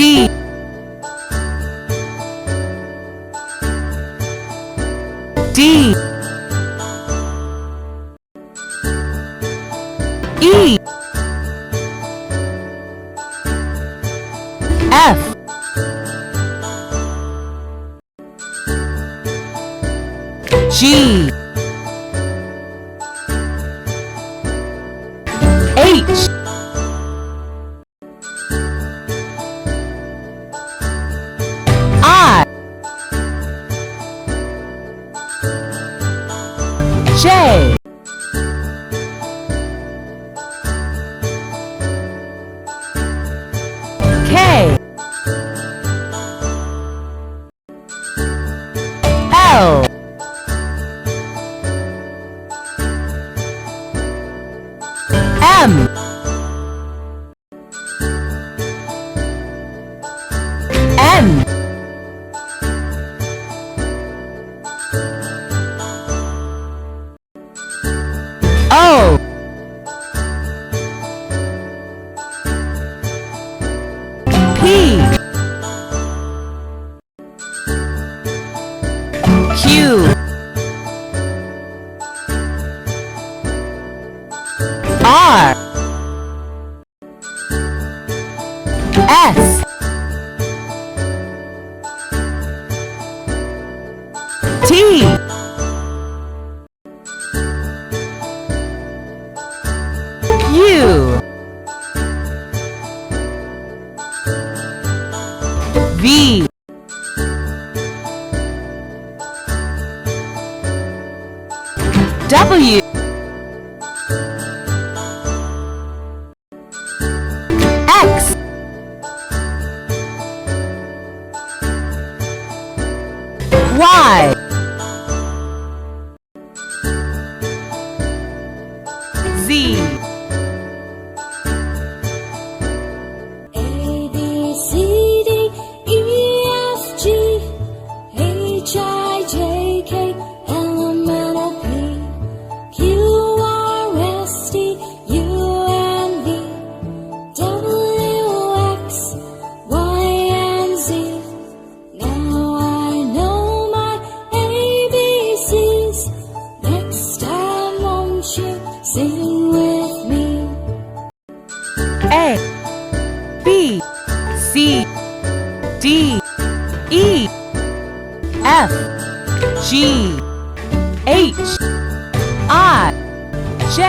C D E F G H I J K L M N O P Q R S T U V W X Y Z A, B, C, D, E, F, G, H, I, J, K, L, M, N, O, P, Q, R, S, T, U, and V, W, X, Y, and Z. Now I know my ABCs. Next time, won't you sing with me? A B C D E F G H I J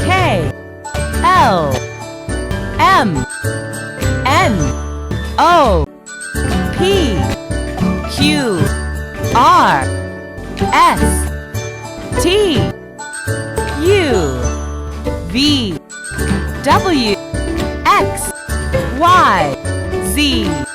K L M N O P Q R S T U V W X Y Z